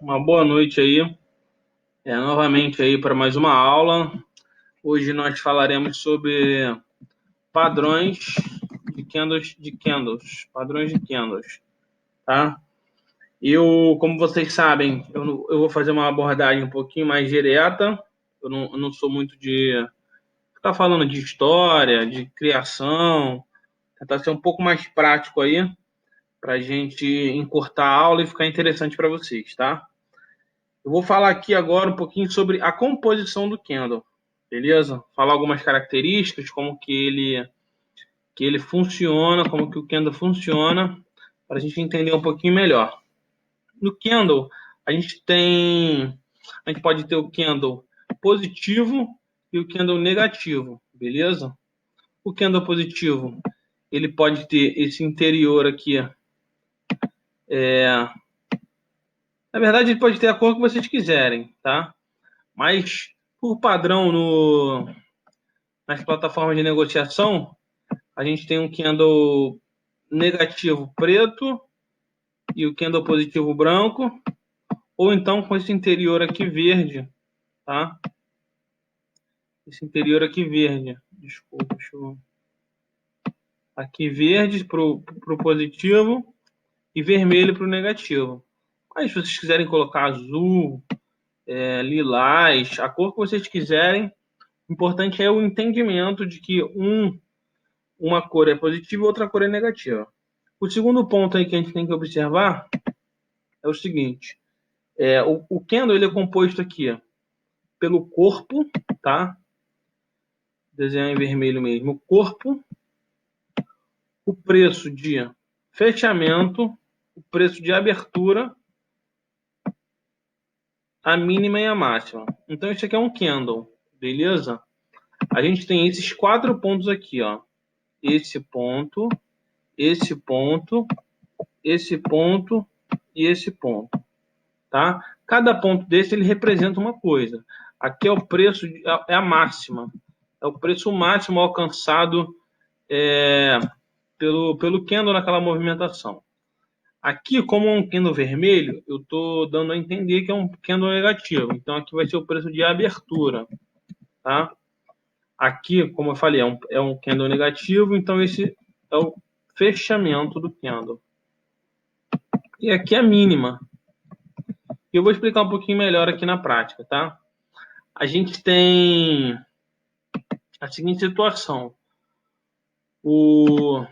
Uma boa noite aí, novamente aí para mais uma aula. Hoje nós falaremos sobre padrões padrões de candles, tá? Como vocês sabem, eu vou fazer uma abordagem um pouquinho mais direta. Eu não sou muito de ficar falando de história, de criação, tentar ser um pouco mais prático aí para a gente encurtar a aula e ficar interessante para vocês, tá? Eu vou falar aqui agora um pouquinho sobre a composição do candle, beleza? Falar algumas características, como que ele funciona, como que o candle funciona, para a gente entender um pouquinho melhor. No candle, a gente pode ter o candle positivo e o candle negativo, beleza? O candle positivo, ele pode ter esse interior aqui, na verdade ele pode ter a cor que vocês quiserem, tá? Mas por padrão nas plataformas de negociação, a gente tem um candle negativo preto e o candle positivo branco, ou então com esse interior aqui verde, tá? Esse interior aqui verde, desculpa, aqui verde pro positivo e vermelho pro negativo. Mas se vocês quiserem colocar azul, lilás, a cor que vocês quiserem, o importante é o entendimento de que uma cor é positiva e outra cor é negativa. O segundo ponto aí que a gente tem que observar é o seguinte: o candle ele é composto aqui pelo corpo, tá? Desenhar em vermelho mesmo. O corpo, o preço de fechamento, o preço de abertura, a mínima e a máxima. Então isso aqui é um candle, beleza? A gente tem esses 4 pontos aqui, ó. Esse ponto, esse ponto, esse ponto e esse ponto, tá? Cada ponto desse ele representa uma coisa. Aqui é o preço, é a máxima, é o preço máximo alcançado pelo candle naquela movimentação. Aqui, como é um candle vermelho, eu estou dando a entender que é um candle negativo. Então aqui vai ser o preço de abertura, tá? Aqui, como eu falei, é um candle negativo, então esse é o fechamento do candle. E aqui é a mínima. Eu vou explicar um pouquinho melhor aqui na prática, tá? A gente tem a seguinte situação. O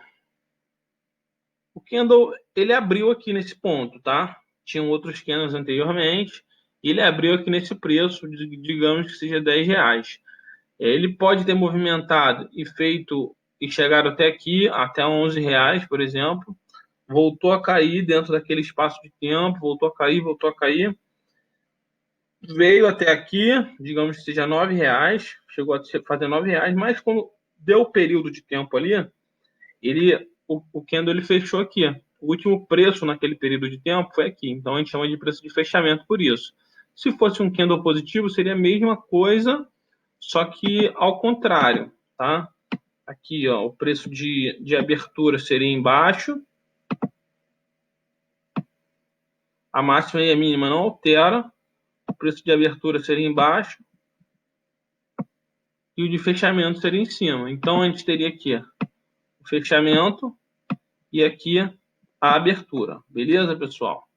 candle, ele abriu aqui nesse ponto, tá? Tinham outros candles anteriormente, e ele abriu aqui nesse preço, digamos que seja R$10. Ele pode ter movimentado e chegado até aqui, até R$11, por exemplo, voltou a cair dentro daquele espaço de tempo, voltou a cair, veio até aqui, digamos que seja R$9, chegou a fazer R$9, mas quando deu o período de tempo ali, o candle ele fechou aqui. O último preço naquele período de tempo foi aqui. Então a gente chama de preço de fechamento por isso. Se fosse um candle positivo, seria a mesma coisa, só que ao contrário, tá? Aqui, ó, o preço de abertura seria embaixo. A máxima e a mínima não altera. O preço de abertura seria embaixo. E o de fechamento seria em cima. Então a gente teria aqui o fechamento e aqui a abertura. Beleza, pessoal?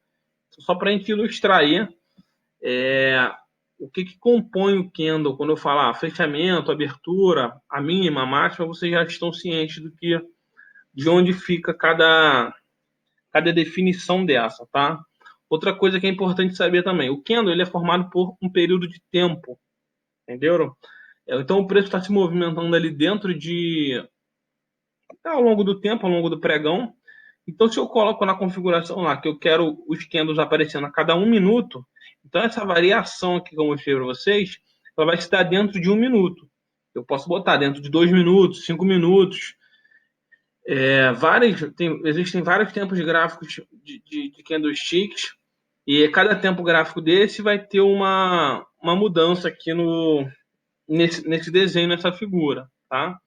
Só para a gente ilustrar aí o que compõe o candle. Quando eu falar fechamento, abertura, a mínima, a máxima, vocês já estão cientes de onde fica cada definição dessa, tá? Outra coisa que é importante saber também, o candle ele é formado por um período de tempo, entenderam? Então o preço está se movimentando ali ao longo do tempo, ao longo do pregão. Então se eu coloco na configuração lá que eu quero os candles aparecendo a cada 1 minuto, então essa variação aqui que eu mostrei para vocês, ela vai se dar dentro de 1 minuto. Eu posso botar dentro de 2 minutos, 5 minutos. Existem vários tempos gráficos de candlesticks, e cada tempo gráfico desse vai ter uma mudança aqui nesse desenho, nessa figura, tá?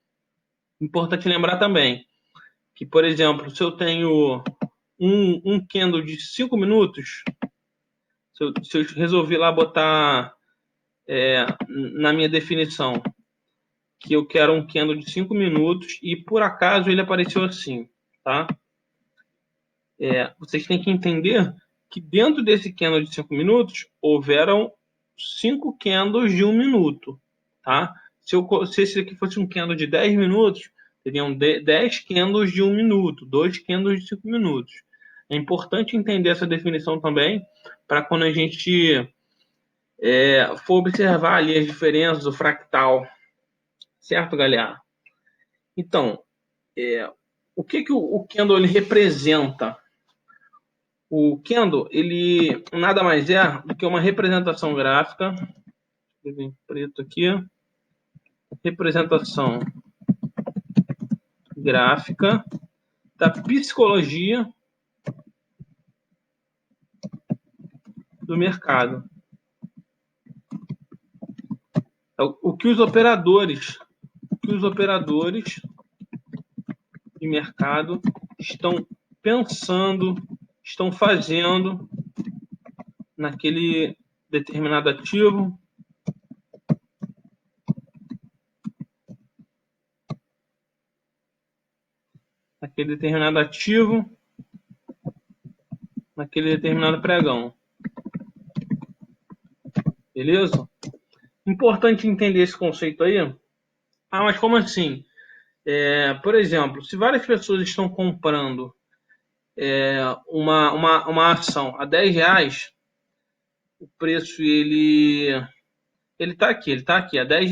Importante lembrar também que, por exemplo, se eu tenho um candle de 5 minutos, Se eu resolvi lá botar na minha definição que eu quero um candle de 5 minutos e por acaso ele apareceu assim, tá? Vocês têm que entender que dentro desse candle de 5 minutos houveram 5 candles de 1 minuto, tá? Se esse aqui fosse um candle de 10 minutos, teriam 10 candles de 1 minuto, 2 candles de 5 minutos. É importante entender essa definição também, para quando a gente for observar ali as diferenças, o fractal, certo, galera? Então, o que o candle ele representa? O candle, ele nada mais é do que uma representação gráfica. Deixa eu em preto aqui. Representação gráfica da psicologia do mercado. O que os operadores de mercado estão pensando, estão fazendo naquele determinado ativo, naquele determinado pregão. Beleza? Importante entender esse conceito aí. Ah, mas como assim? Por exemplo, se várias pessoas estão comprando uma ação a R$ 10, o preço ele tá aqui a R$ 10,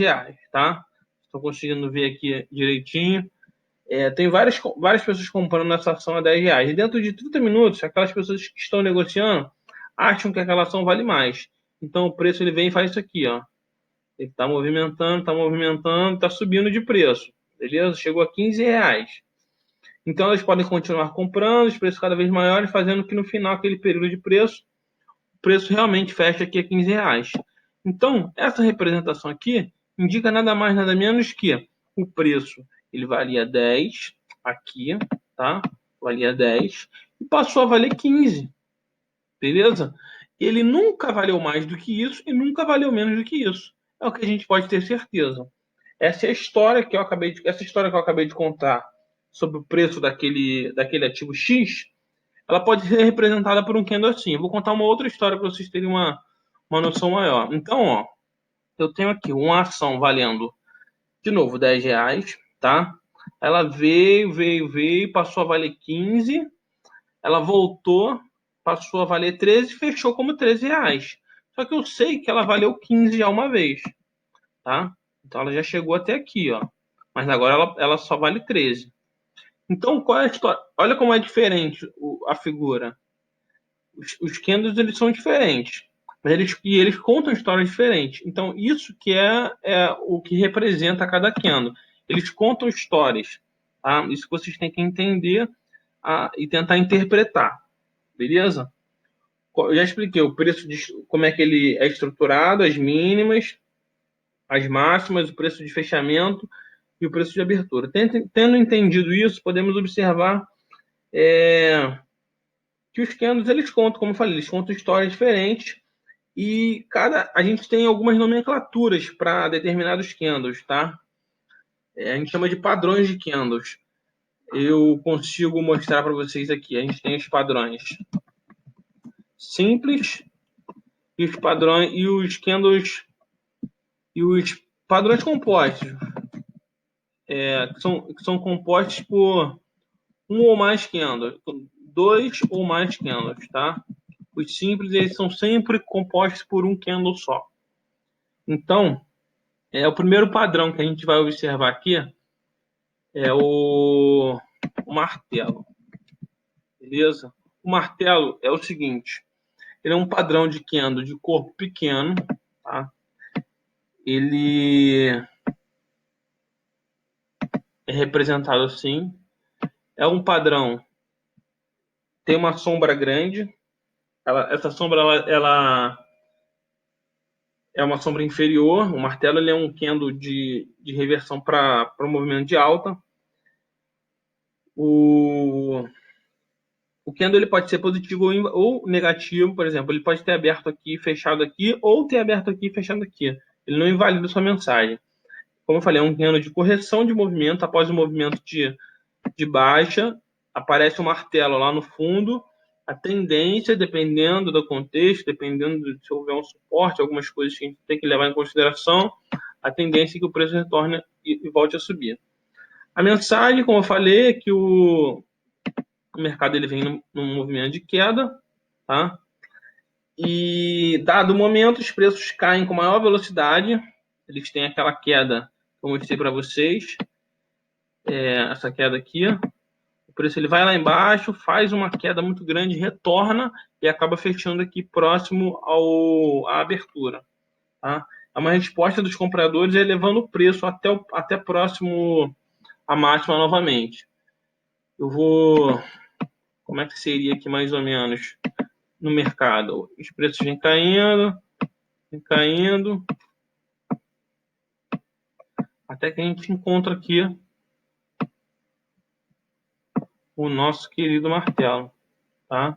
tá? Estou conseguindo ver aqui direitinho. Tem várias pessoas comprando essa ação a R$ 10. E dentro de 30 minutos, aquelas pessoas que estão negociando acham que aquela ação vale mais. Então o preço ele vem e faz isso aqui, ó. Ele está movimentando, está subindo de preço. Beleza? Chegou a R$ 15. Então elas podem continuar comprando, os preços cada vez maiores, fazendo que no final, aquele período de preço, o preço realmente fecha aqui a R$ 15. Então, essa representação aqui indica nada mais, nada menos que o preço ele valia 10 aqui, tá? Valia 10 e passou a valer 15. Beleza? Ele nunca valeu mais do que isso e nunca valeu menos do que isso. É o que a gente pode ter certeza. Essa é a história que eu acabei de contar sobre o preço daquele ativo X, ela pode ser representada por um candle assim. Eu vou contar uma outra história para vocês terem uma noção maior. Então, ó, eu tenho aqui uma ação valendo, de novo, R$ 10, tá? Ela veio, passou a valer 15, ela voltou, passou a valer 13 e fechou como R$ 13. Só que eu sei que ela valeu 15 já uma vez, tá? Então ela já chegou até aqui, ó. Mas agora ela só vale 13. Então, qual é a história? Olha como é diferente a figura. Os candles, eles são diferentes. Mas eles contam histórias diferentes. Então, isso que é o que representa cada candle. Eles contam histórias. Tá? Isso que vocês têm que entender e tentar interpretar. Beleza? Eu já expliquei o preço como é que ele é estruturado, as mínimas, as máximas, o preço de fechamento e o preço de abertura. Tendo entendido isso, podemos observar que os candles, eles contam, como eu falei, eles contam histórias diferentes e a gente tem algumas nomenclaturas para determinados candles, tá? A gente chama de padrões de candles. Eu consigo mostrar para vocês aqui. A gente tem os padrões simples e os padrões e os candles e os padrões compostos, que são compostos por um ou mais candles, dois ou mais candles, tá? Os simples, eles são sempre compostos por um candle só. Então, o primeiro padrão que a gente vai observar aqui é o martelo. Beleza? O martelo é o seguinte, ele é um padrão de candle de corpo pequeno, tá? Ele é representado assim. É um padrão, tem uma sombra grande. Essa sombra ela é uma sombra inferior. O martelo ele é um candle de reversão para o movimento de alta. O O candle ele pode ser positivo ou negativo, por exemplo, ele pode ter aberto aqui, fechado aqui, ou ter aberto aqui e fechado aqui. Ele não invalida a sua mensagem. Como eu falei, é um candle de correção de movimento. Após o movimento de baixa, aparece um martelo lá no fundo. A tendência, dependendo do contexto, dependendo de se houver um suporte, algumas coisas que a gente tem que levar em consideração, a tendência é que o preço retorne e volte a subir. A mensagem, como eu falei, é que o mercado ele vem num movimento de queda, tá? E dado o momento, os preços caem com maior velocidade. Eles têm aquela queda que eu mostrei para vocês, essa queda aqui. O preço ele vai lá embaixo, faz uma queda muito grande, retorna e acaba fechando aqui próximo à abertura, tá? É uma resposta dos compradores elevando o preço até próximo à máxima novamente. Eu vou... Como é que seria aqui mais ou menos no mercado? Os preços vêm caindo, até que a gente encontra aqui o nosso querido martelo, tá?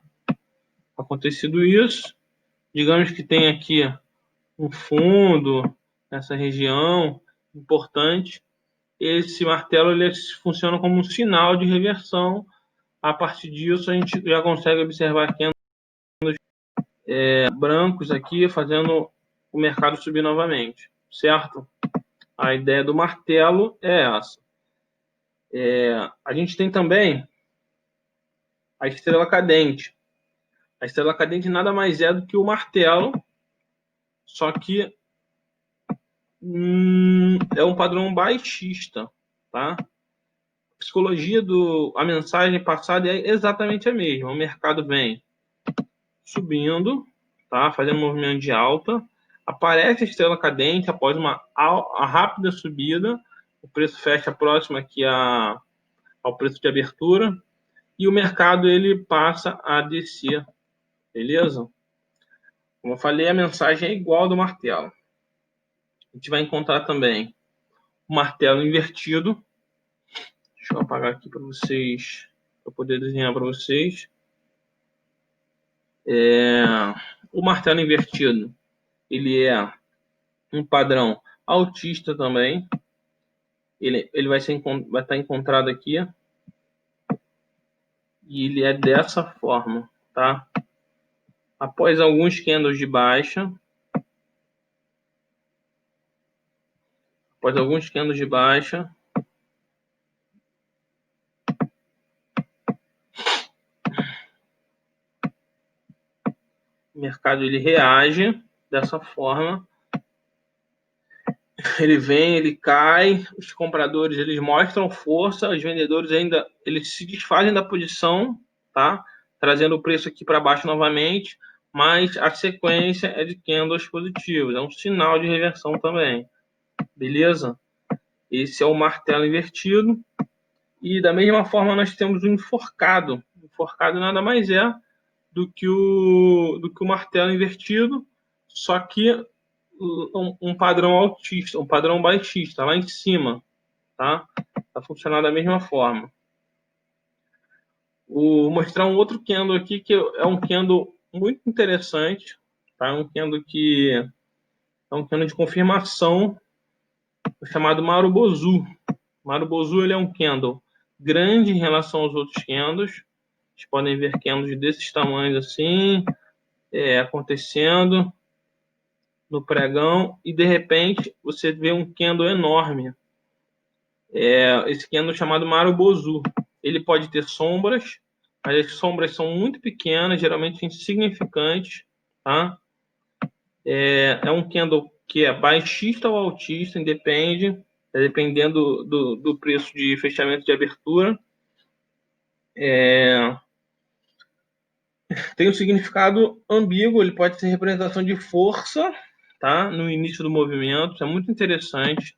Acontecido isso, digamos que tem aqui um fundo nessa região importante. Esse martelo ele funciona como um sinal de reversão. A partir disso, a gente já consegue observar candles brancos aqui fazendo o mercado subir novamente, certo? A ideia do martelo é essa. A gente tem também a estrela cadente. A estrela cadente nada mais é do que o martelo, só que é um padrão baixista, tá? A psicologia a mensagem passada é exatamente a mesma. O mercado vem subindo, tá? Fazendo um movimento de alta, aparece a estrela cadente após a rápida subida, o preço fecha próximo aqui ao preço de abertura e o mercado ele passa a descer, beleza? Como eu falei, a mensagem é igual ao do martelo. A gente vai encontrar também o martelo invertido. Deixa eu apagar aqui para vocês, para poder desenhar para vocês. O martelo invertido, ele é um padrão altista também. Ele vai estar encontrado aqui. E ele é dessa forma, tá? Após alguns candles de baixa, o mercado ele reage dessa forma. Ele vem, ele cai, os compradores eles mostram força, os vendedores ainda eles se desfazem da posição, tá? Trazendo o preço aqui para baixo novamente, mas a sequência é de candles positivos, é um sinal de reversão também, beleza? Esse é o martelo invertido. E da mesma forma nós temos o enforcado. O enforcado nada mais é do que o martelo invertido, só que um padrão altista, um padrão baixista, lá em cima, tá? Vai funcionar da mesma forma. Vou mostrar um outro candle aqui, que é um candle muito interessante, tá? É um candle de confirmação, chamado Marubozu. Marubozu ele é um candle grande em relação aos outros candles. Vocês podem ver candles desses tamanhos assim, acontecendo no pregão, e de repente você vê um candle enorme. Esse candle é chamado Marubozu. Ele pode ter sombras, mas as sombras são muito pequenas, geralmente insignificantes, tá? É um candle que é baixista ou altista, dependendo do preço de fechamento de abertura. Tem um significado ambíguo, ele pode ser representação de força, tá? No início do movimento, isso é muito interessante.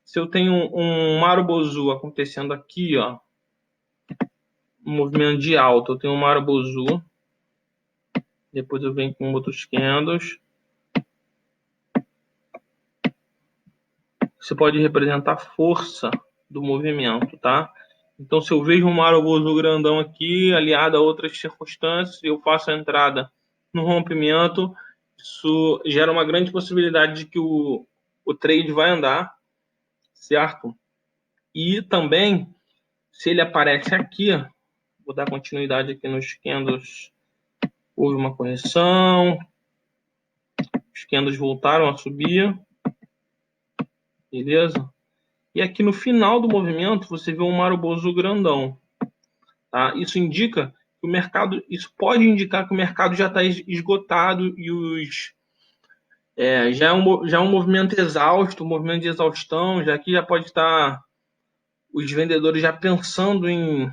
Se eu tenho um Marubozu acontecendo aqui, ó, um movimento de alta, eu tenho um Marubozu, depois eu venho com outros candles. Isso pode representar força do movimento, tá? Então, se eu vejo um Marubozu grandão aqui, aliado a outras circunstâncias, eu faço a entrada no rompimento, isso gera uma grande possibilidade de que o trade vai andar, certo? E também, se ele aparece aqui, vou dar continuidade aqui nos candles, houve uma correção, os candles voltaram a subir, beleza? E aqui no final do movimento, você vê um Marubozu grandão. Tá? Isso indica que o mercado, isso pode indicar que o mercado já está esgotado e já é um movimento exausto, um movimento de exaustão, já que já pode estar os vendedores já pensando em,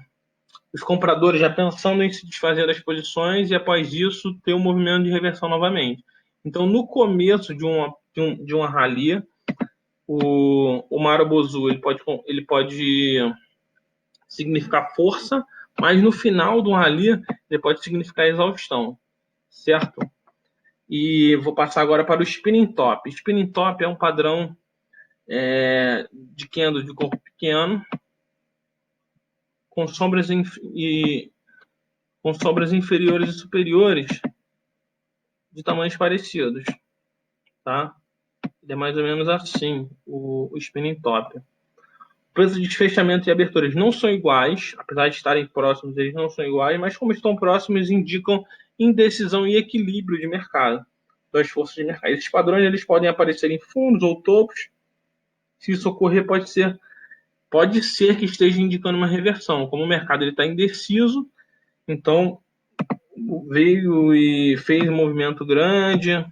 os compradores já pensando em se desfazer das posições e após isso ter um movimento de reversão novamente. Então, no começo de uma rally, o Marubozu ele pode significar força, mas no final do rally ele pode significar exaustão, certo? E vou passar agora para o spinning top. Spinning top é um padrão de candle de corpo pequeno com sombras com sombras inferiores e superiores de tamanhos parecidos, tá? Ele é mais ou menos assim o spinning top. Preços de fechamento e aberturas não são iguais, apesar de estarem próximos, eles não são iguais, mas como estão próximos, indicam indecisão e equilíbrio de mercado, das forças de mercado. Esses padrões eles podem aparecer em fundos ou topos. Se isso ocorrer, pode ser que esteja indicando uma reversão. Como o mercado está indeciso, então veio e fez um movimento grande.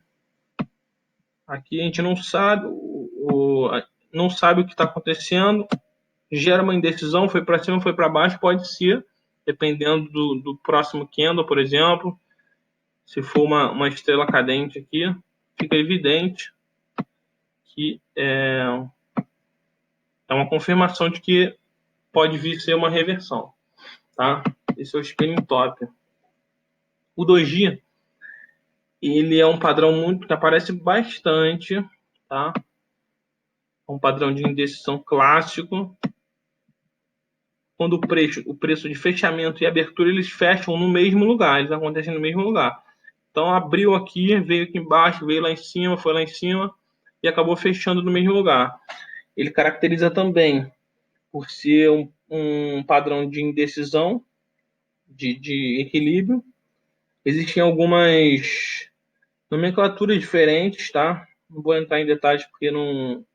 Aqui a gente não sabe o que está acontecendo. Gera uma indecisão, foi para cima, foi para baixo, pode ser, dependendo do próximo candle, por exemplo. Se for uma estrela cadente aqui, fica evidente que é uma confirmação de que pode vir ser uma reversão, tá? Esse é o spinning top. O doji, ele é um padrão muito que aparece bastante, tá? É um padrão de indecisão clássico. Quando o preço de fechamento e abertura eles fecham no mesmo lugar, eles acontecem no mesmo lugar. Então abriu aqui, veio aqui embaixo, veio lá em cima, foi lá em cima e acabou fechando no mesmo lugar. Ele caracteriza também por ser um padrão de indecisão, de equilíbrio. Existem algumas nomenclaturas diferentes, tá? Não vou entrar em detalhes porque não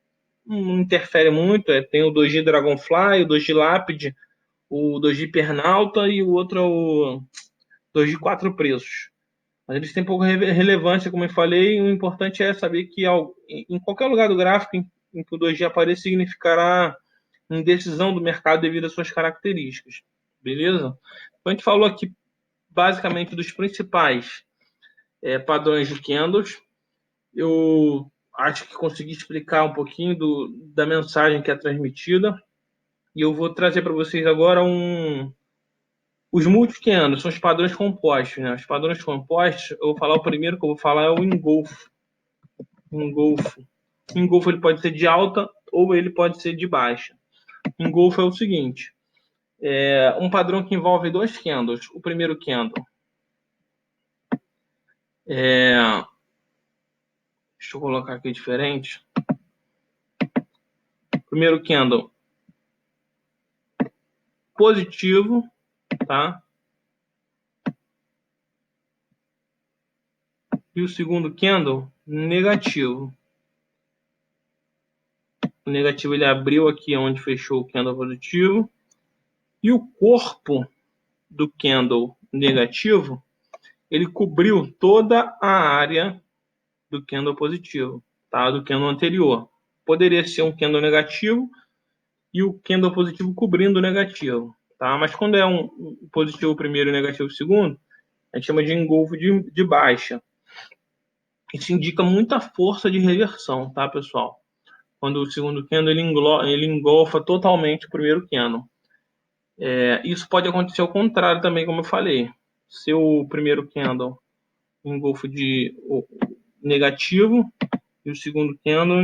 interfere muito. Tem o Doji Dragonfly, o Doji Lápide, o Doji Pernalta e o outro é o Doji Quatro Preços. Mas eles têm pouca relevância, como eu falei. O importante é saber que em qualquer lugar do gráfico em que o Doji apareça, significará indecisão do mercado devido às suas características. Beleza? Então a gente falou aqui basicamente dos principais padrões de candles. Eu acho que consegui explicar um pouquinho da mensagem que é transmitida. E eu vou trazer para vocês agora os multi-candles, são os padrões compostos. Né? Os padrões compostos, eu vou falar o primeiro que eu vou falar é o engolfo. Engolfo. Engolfo ele pode ser de alta ou ele pode ser de baixa. Engolfo é o seguinte, um padrão que envolve dois candles. O primeiro candle deixa eu colocar aqui diferente. Primeiro candle positivo, tá? E o segundo candle negativo. O negativo ele abriu aqui onde fechou o candle positivo. E o corpo do candle negativo, ele cobriu toda a área do candle positivo, tá? Do candle anterior. Poderia ser um candle negativo e o candle positivo cobrindo o negativo, tá? Mas quando é um positivo primeiro e negativo segundo, a gente chama de engolfo de baixa. Isso indica muita força de reversão, tá, pessoal? Quando o segundo candle ele engolfa totalmente o primeiro candle. Isso pode acontecer ao contrário também, como eu falei. Se o primeiro candle engolfo de negativo e o segundo candle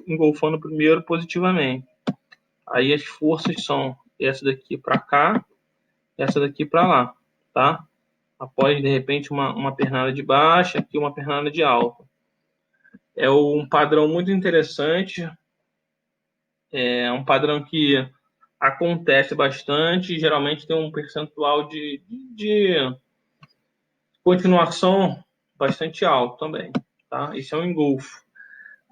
engolfando o primeiro positivamente. Aí as forças são essa daqui para cá, essa daqui para lá, tá? Após, de repente, uma pernada de baixa, aqui uma pernada de alta. É um padrão muito interessante, é um padrão que acontece bastante, geralmente tem um percentual de continuação bastante alto também, tá? Esse é um engolfo.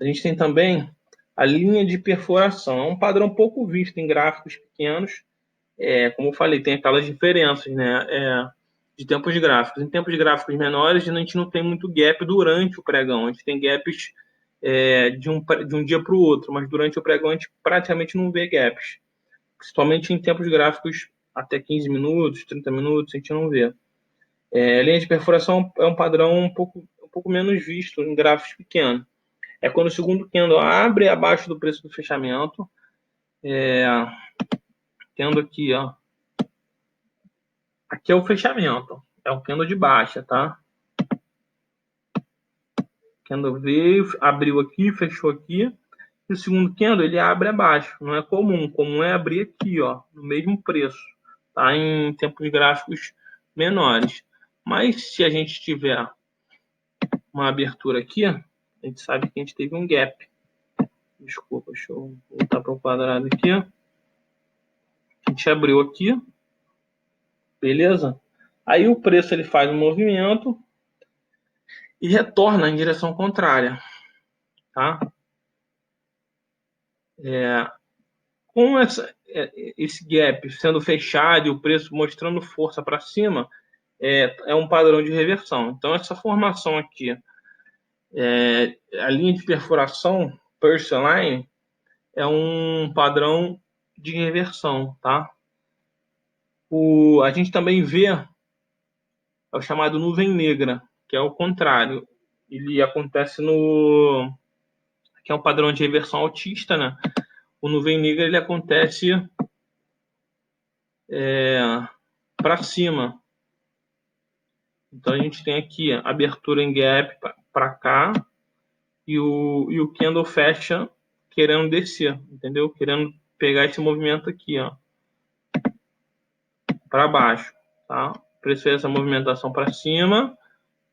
A gente tem também a linha de perfuração, é um padrão pouco visto em gráficos pequenos, como eu falei, tem aquelas diferenças, né? De tempos gráficos. Em tempos gráficos menores, a gente não tem muito gap durante o pregão, a gente tem gaps de um dia para o outro, mas durante o pregão a gente praticamente não vê gaps, principalmente em tempos gráficos até 15 minutos, 30 minutos, a gente não vê. A linha de perfuração é um padrão um pouco menos visto em gráficos pequenos. É quando o segundo candle abre abaixo do preço do fechamento, tendo aqui, ó, aqui é o fechamento, é o candle de baixa, tá? O candle veio, abriu aqui, fechou aqui, e o segundo candle ele abre abaixo, não é comum é abrir aqui, ó, no mesmo preço, tá? Em tempos gráficos menores. Mas se a gente tiver uma abertura aqui, a gente sabe que a gente teve um gap. Desculpa, deixa eu voltar para o quadrado aqui. A gente abriu aqui, beleza? Aí o preço ele faz um movimento e retorna em direção contrária, tá? Com esse gap sendo fechado e o preço mostrando força para cima, é um padrão de reversão. Então essa formação aqui, a linha de perfuração Purse Line, é um padrão de reversão, tá? A gente também vê o chamado nuvem negra, que é o contrário. Ele acontece que é um padrão de reversão altista, né? O nuvem negra ele acontece para cima. Então a gente tem aqui a abertura em gap para cá e o candle fecha querendo descer, entendeu? Querendo pegar esse movimento aqui, ó, para baixo, tá? O preço fez essa movimentação para cima,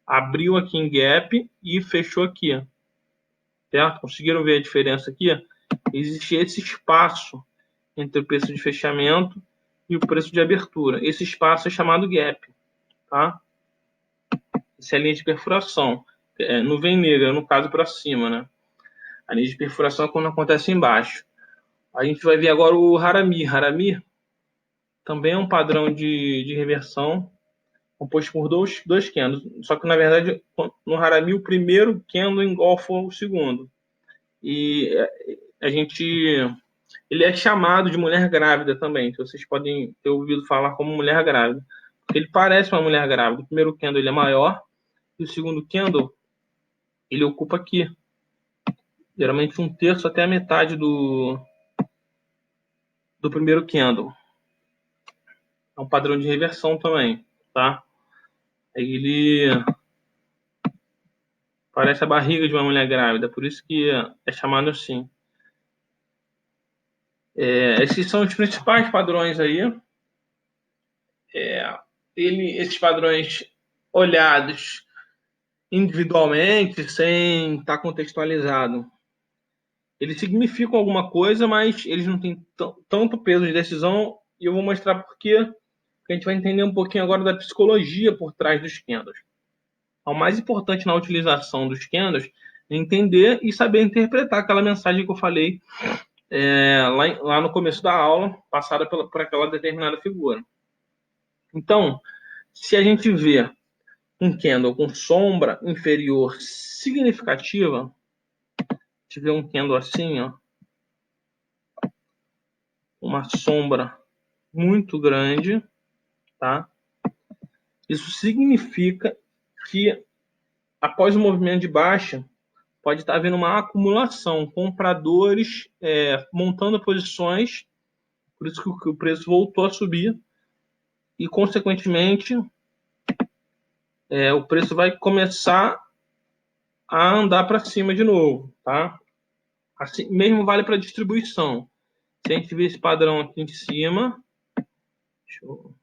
abriu aqui em gap e fechou aqui, certo? Conseguiram ver a diferença aqui? Existe esse espaço entre o preço de fechamento e o preço de abertura. Esse espaço é chamado gap, tá? Essa é a linha de perfuração. Nuvem negra, no caso, para cima, né? A linha de perfuração é quando acontece embaixo. A gente vai ver agora o Harami. Harami também é um padrão de reversão composto por dois candles. Só que, na verdade, no Harami, o primeiro candle engolfa o segundo. E a gente... Ele é chamado de mulher grávida também. Vocês podem ter ouvido falar como mulher grávida. Porque ele parece uma mulher grávida. O primeiro candle ele é maior. E o segundo candle, ele ocupa aqui. Geralmente um terço até a metade do primeiro candle. É um padrão de reversão também, tá? Aí ele parece a barriga de uma mulher grávida, por isso que é chamado assim. Esses são os principais padrões aí. Esses padrões olhados individualmente, sem estar contextualizado, eles significam alguma coisa, mas eles não têm tanto peso de decisão, e eu vou mostrar por quê, porque a gente vai entender um pouquinho agora da psicologia por trás dos candles. O mais importante na utilização dos candles é entender e saber interpretar aquela mensagem que eu falei lá no começo da aula, passada por aquela determinada figura. Então, se a gente vê um candle com sombra inferior significativa, se vê um candle assim, ó, uma sombra muito grande, tá? Isso significa que após o movimento de baixa, pode estar havendo uma acumulação, compradores montando posições, por isso que o preço voltou a subir e, consequentemente, o preço vai começar a andar para cima de novo, tá? Assim, mesmo vale para distribuição. Se a gente ver esse padrão aqui em cima, Deixa eu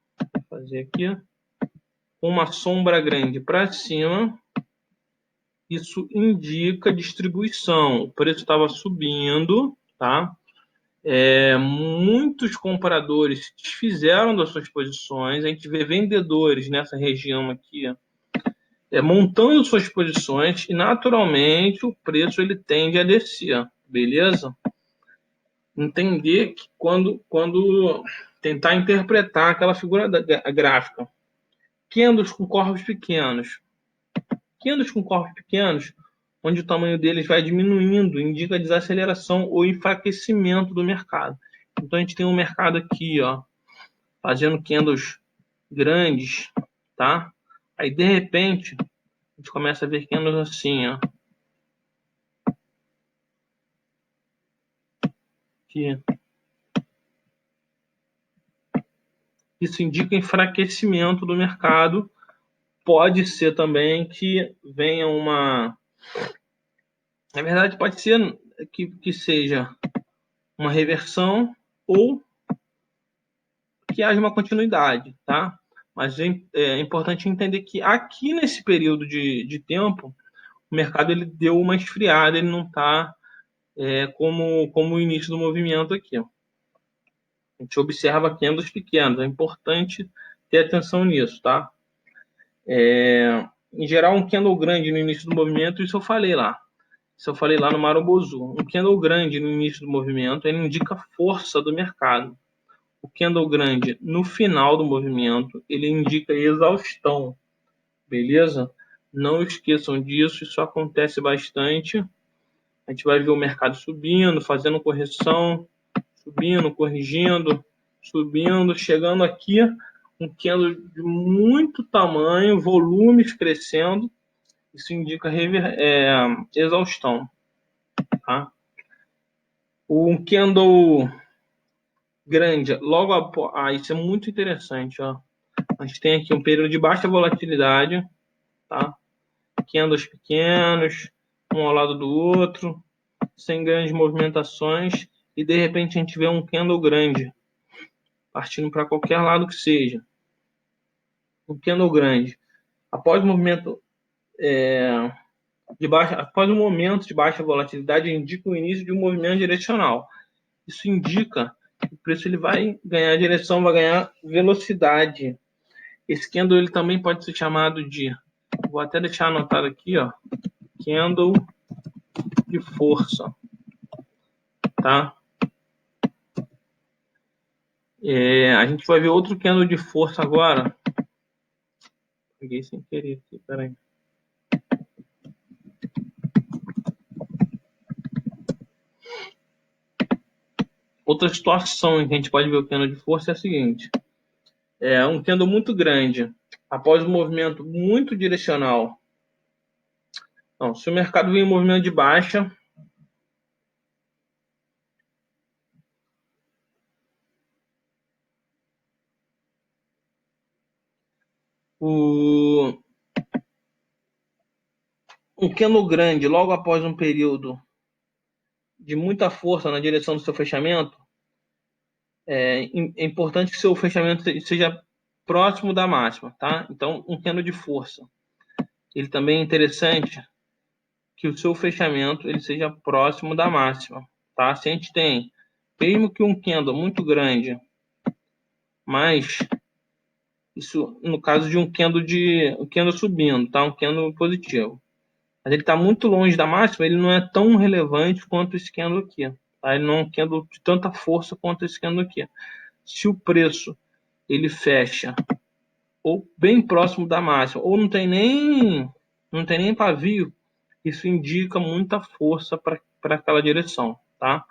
fazer aqui. Uma sombra grande para cima. Isso indica distribuição. O preço estava subindo, tá? Muitos compradores desfizeram das suas posições. A gente vê vendedores nessa região aqui montando suas posições e naturalmente o preço ele tende a descer, beleza? Entender que quando tentar interpretar aquela figura gráfica, candles com corpos pequenos, onde o tamanho deles vai diminuindo, indica desaceleração ou enfraquecimento do mercado. Então a gente tem um mercado aqui, ó, fazendo candles grandes, tá? Aí de repente a gente começa a ver candles assim, ó. Aqui. Isso indica enfraquecimento do mercado. Pode ser também que venha uma... Na verdade, pode ser que seja uma reversão ou que haja uma continuidade, tá? Mas é importante entender que aqui nesse período de tempo, o mercado ele deu uma esfriada, ele não está como o início do movimento aqui. A gente observa candles pequenos, é importante ter atenção nisso, tá? Em geral, um candle grande no início do movimento, isso eu falei lá no Marubozu. Um candle grande no início do movimento, ele indica força do mercado. O candle grande no final do movimento, ele indica exaustão, beleza? Não esqueçam disso, isso acontece bastante. A gente vai ver o mercado subindo, fazendo correção, subindo, corrigindo, subindo, chegando aqui, um candle de muito tamanho, volumes crescendo, isso indica exaustão, tá? Um candle grande, logo após, isso é muito interessante, ó. A gente tem aqui um período de baixa volatilidade, tá? Candles pequenos, um ao lado do outro, sem grandes movimentações, e de repente a gente vê um candle grande, partindo para qualquer lado que seja. Um candle grande. Após o movimento após um momento de baixa volatilidade, indica o início de um movimento direcional. Isso indica que o preço ele vai ganhar direção, vai ganhar velocidade. Esse candle ele também pode ser chamado de, vou até deixar anotado aqui, ó, candle de força, tá? A gente vai ver outro candle de força agora. Peguei sem querer aqui, peraí. Outra situação em que a gente pode ver o candle de força é a seguinte: um candle muito grande, após um movimento muito direcional. Então, se o mercado vem em movimento de baixa, um candle grande, logo após um período de muita força na direção do seu fechamento, é importante que seu fechamento seja próximo da máxima, tá? Então, um candle de força. Ele também é interessante que o seu fechamento ele seja próximo da máxima, tá? Se a gente tem, mesmo que um candle muito grande, mas isso no caso de um candle subindo, tá? Um candle positivo. Mas ele está muito longe da máxima, ele não é tão relevante quanto esse candle aqui, tá? Ele não é um candle de tanta força quanto esse candle aqui. Se o preço ele fecha ou bem próximo da máxima, ou não tem nem pavio, isso indica muita força para aquela direção, tá?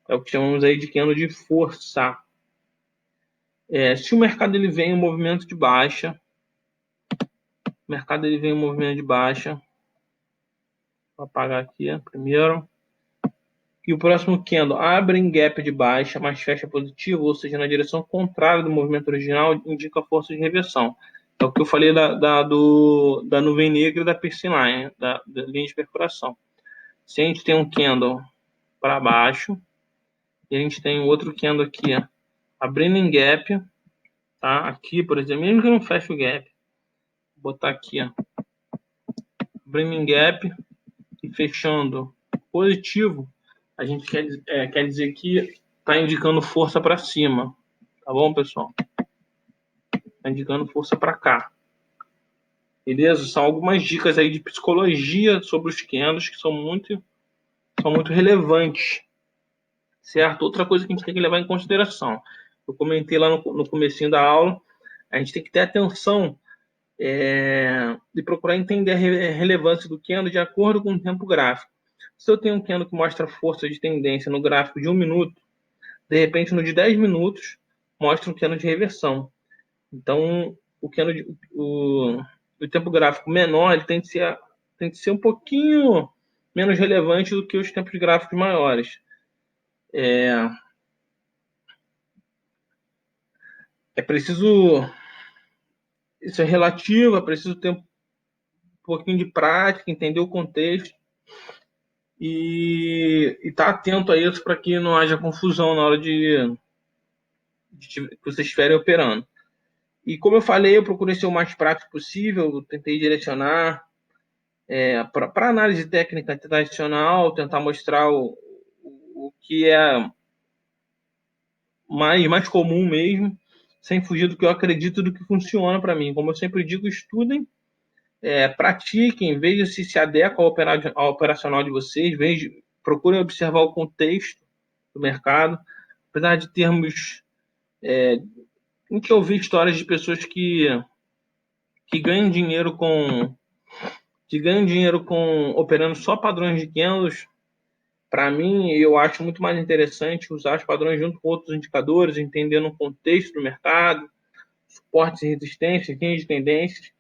É o que chamamos aí de candle de força. Se o mercado ele vem em movimento de baixa, vou apagar aqui primeiro, e o próximo candle abre em gap de baixa, mas fecha positivo, ou seja, na direção contrária do movimento original, indica força de reversão. É o que eu falei da nuvem negra e da piercing line, da linha de perfuração. Se a gente tem um candle para baixo, e a gente tem outro candle aqui, abrindo em gap, tá? Aqui, por exemplo, mesmo que eu não feche o gap, vou botar aqui, ó, abrindo gap e fechando positivo, a gente quer dizer que está indicando força para cima, tá bom, pessoal? Está indicando força para cá. Beleza? São algumas dicas aí de psicologia sobre os candles que são muito relevantes, certo? Outra coisa que a gente tem que levar em consideração, eu comentei lá no comecinho da aula, a gente tem que ter atenção e procurar entender a relevância do candle de acordo com o tempo gráfico. Se eu tenho um candle que mostra força de tendência no gráfico de 1 minuto, de repente no de 10 minutos mostra um candle de reversão. Então, o tempo gráfico menor ele tem que ser um pouquinho menos relevante do que os tempos gráficos maiores. É preciso, isso é relativo, é preciso ter um pouquinho de prática, entender o contexto e estar atento a isso para que não haja confusão na hora que vocês estiverem operando. E como eu falei, eu procurei ser o mais prático possível, eu tentei direcionar para análise técnica tradicional, tentar mostrar o que é mais comum mesmo, sem fugir do que eu acredito do que funciona para mim. Como eu sempre digo, estudem, pratiquem, vejam se adequa ao operacional de vocês, procurem observar o contexto do mercado. Apesar de termos a gente ouve histórias de pessoas que ganham dinheiro com operando só padrões de candles. Para mim, eu acho muito mais interessante usar os padrões junto com outros indicadores, entendendo o contexto do mercado, suportes e resistências, linhas de tendências.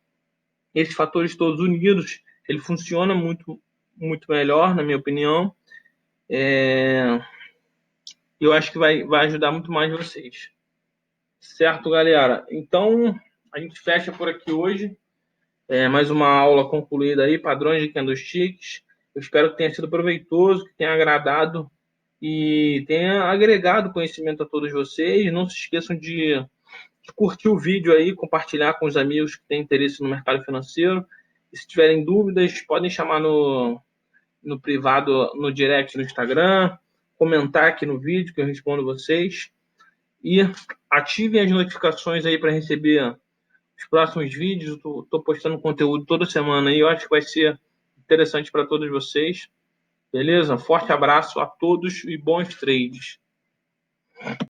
Esses fatores todos unidos, ele funciona muito, muito melhor, na minha opinião. Eu acho que vai ajudar muito mais vocês. Certo, galera? Então, a gente fecha por aqui hoje. Mais uma aula concluída aí, padrões de candlesticks. Eu espero que tenha sido proveitoso, que tenha agradado e tenha agregado conhecimento a todos vocês. Não se esqueçam de curtir o vídeo aí, compartilhar com os amigos que têm interesse no mercado financeiro. E se tiverem dúvidas, podem chamar no privado, no direct no Instagram, comentar aqui no vídeo que eu respondo vocês. E ativem as notificações aí para receber os próximos vídeos. Estou postando conteúdo toda semana e eu acho que vai ser interessante para todos vocês. Beleza? Forte abraço a todos e bons trades.